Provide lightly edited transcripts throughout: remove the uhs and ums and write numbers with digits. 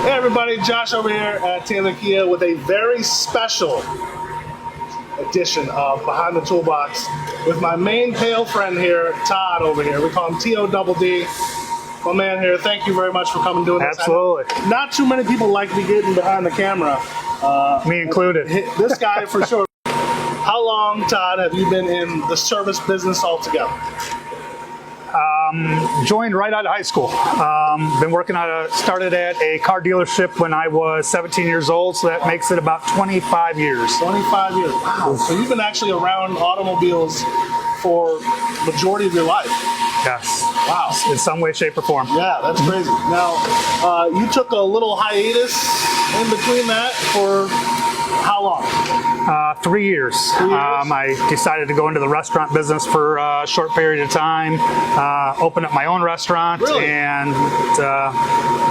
Hey everybody, Josh over here at Taylor Kia with a very special edition of Behind the Toolbox with my main pale friend here, Todd over here. We call him T-O-double-D. My man here, thank you very much for coming and doing this. Absolutely. Not too many people like me getting behind the camera. Me included. This guy for sure. How long, Todd, have you been in the service business altogether? Joined right out of high school. Been working started at a car dealership when I was 17 years old, so that makes it about 25 years. 25 years, wow. So you've been actually around automobiles for the majority of your life. Yes. Wow. In some way, shape, or form. Yeah, that's crazy. Now, you took a little hiatus in between that for how long? 3 years. 3 years? I decided to go into the restaurant business for a short period of time, open up my own restaurant, Really? and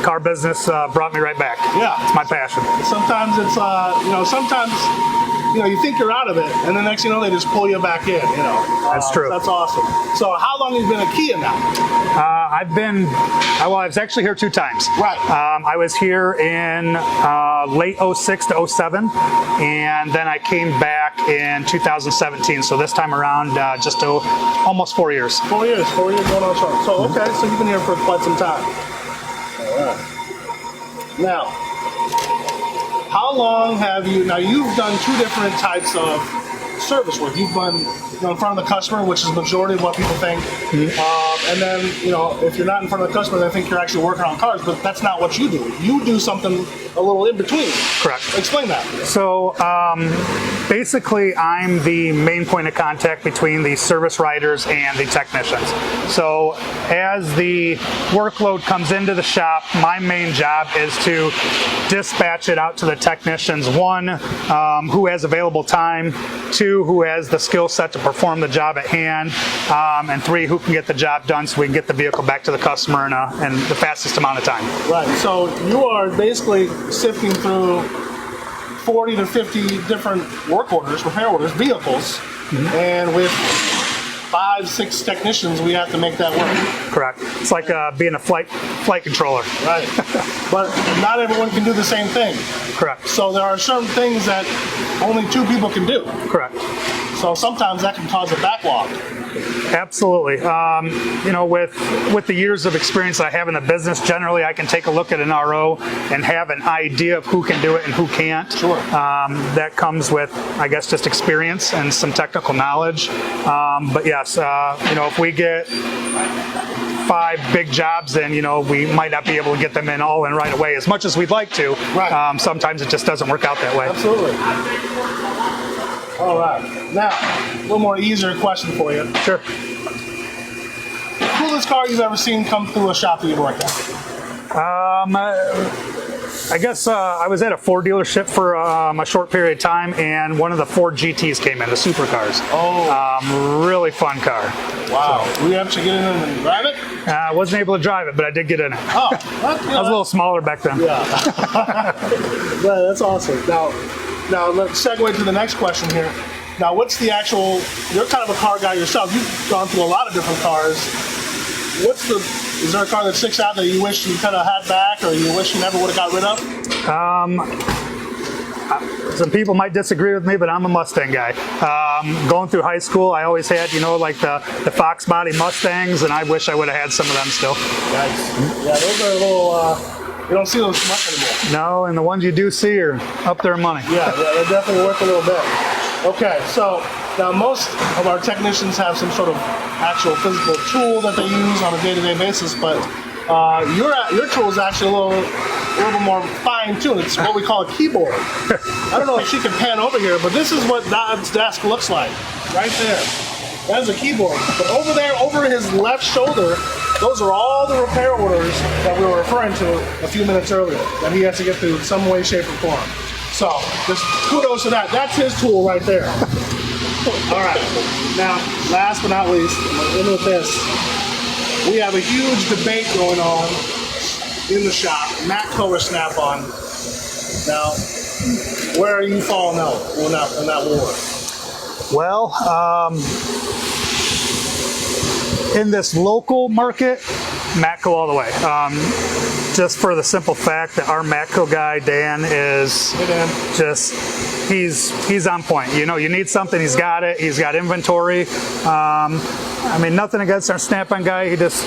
car business brought me right back. Yeah. It's my passion. Sometimes it's, sometimes you think you're out of it, and the next thing you know, they just pull you back in, That's true. That's awesome. So how long have you been a Kia now? I was actually here 2 times. Right. I was here in late 06 to 07, and then I came back in 2017. So this time around, just almost 4 years. 4 years going on strong. So, okay, so you've been here for quite some time. All right. Now, how long have you, now you've done 2 different types of service work. You've been in front of the customer, which is the majority of what people think. And then, if you're not in front of the customer, they think you're actually working on cars, but that's not what you do. You do something a little in between. Correct. Explain that. So basically, I'm the main point of contact between the service writers and the technicians. So as the workload comes into the shop, my main job is to dispatch it out to the technicians. 1, who has available time. 2, who has the skill set to perform the job at hand. And 3, who can get the job done so we can get the vehicle back to the customer in the fastest amount of time. Right. So you are basically sifting through 40 to 50 different work orders, repair orders, vehicles, and with 5, 6 technicians, we have to make that work. Correct. It's like being a flight controller. Right. But not everyone can do the same thing. Correct. So there are certain things that only 2 people can do. Correct. So sometimes that can cause a backlog. Absolutely. With the years of experience that I have in the business, generally I can take a look at an RO and have an idea of who can do it and who can't. Sure. That comes with, I guess, just experience and some technical knowledge. But yes, if we get 5 big jobs, then we might not be able to get them all in right away as much as we'd like to. Right. Sometimes it just doesn't work out that way. Absolutely. All right. Now, a little more easier question for you. Sure. Coolest car you've ever seen come through a shop that you've worked at? I guess I was at a Ford dealership for a short period of time, and one of the Ford GTs came in, the supercars. Oh. Really fun car. Wow. Were you able to get in and drive it? I wasn't able to drive it, but I did get in it. Oh. I was a little smaller back then. Yeah. Yeah, that's awesome. Now let's segue to the next question here. Now, what's the actual, you're kind of a car guy yourself. You've gone through a lot of different cars. Is there a car that sticks out that you wish you kind of had back, or you wish you never would have got rid of? Some people might disagree with me, but I'm a Mustang guy. Going through high school, I always had, like the Fox body Mustangs, and I wish I would have had some of them still. Nice. Yeah, those are a little, you don't see those much anymore. No, and the ones you do see are up there in money. Yeah, they're definitely worth a little bit. Okay, so now most of our technicians have some sort of actual physical tool that they use on a day-to-day basis, but your tool is actually a little bit more fine-tuned. It's what we call a keyboard. I don't know if she can pan over here, but this is what Todd's desk looks like, right there. That is a keyboard. But over there, over his left shoulder, those are all the repair orders that we were referring to a few minutes earlier that he has to get through in some way, shape, or form. So, just kudos to that. That's his tool right there. All right. Now, last but not least, I'm going to end with this. We have a huge debate going on in the shop. Matt Cover Snap-on. Now, where are you falling out in that war? Well, in this local market, Matco all the way. Just for the simple fact that our Matco guy, Dan, is just, he's on point. You know, you need something, he's got it. He's got inventory. I mean, nothing against our Snap-on guy. He just,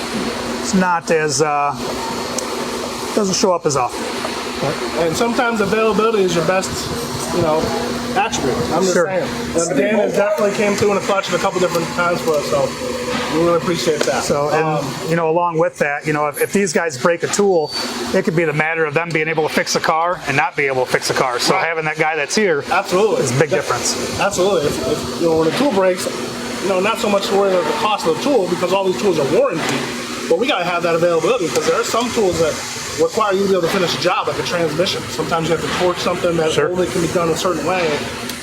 it's not as, doesn't show up as often. And sometimes availability is your best, you know, attribute. I'm just saying. And Dan has definitely came through in a clutch a couple different times for us, so we really appreciate that. So, and you know, along with that, you know, if these guys break a tool, it could be the matter of them being able to fix a car and not be able to fix a car. So having that guy that's here, absolutely, is a big difference. Absolutely. If, you know, when a tool breaks, you know, not so much to worry about the cost of the tool because all these tools are warranty, but we got to have that availability because there are some tools that require you to be able to finish a job, like a transmission. Sometimes you have to torque something that only can be done a certain way.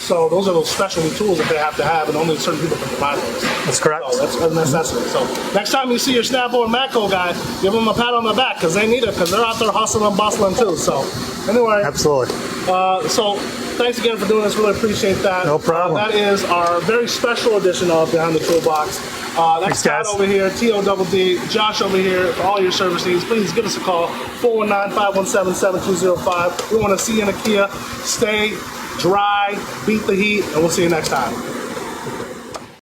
So those are those specialty tools that they have to have, and only certain people can provide those. That's correct. So that's a necessity. So next time you see your Snap-on Matco guy, give them a pat on the back because they need it because they're out there hustling and bustling too. So anyway, absolutely. So thanks again for doing this. Really appreciate that. No problem. That is our very special edition of Behind the Toolbox. That's Todd over here, T-O-D-D, Josh over here. For all your service needs, please give us a call, 419-517-7205. We want to see you in a Kia. Stay dry, beat the heat, and we'll see you next time.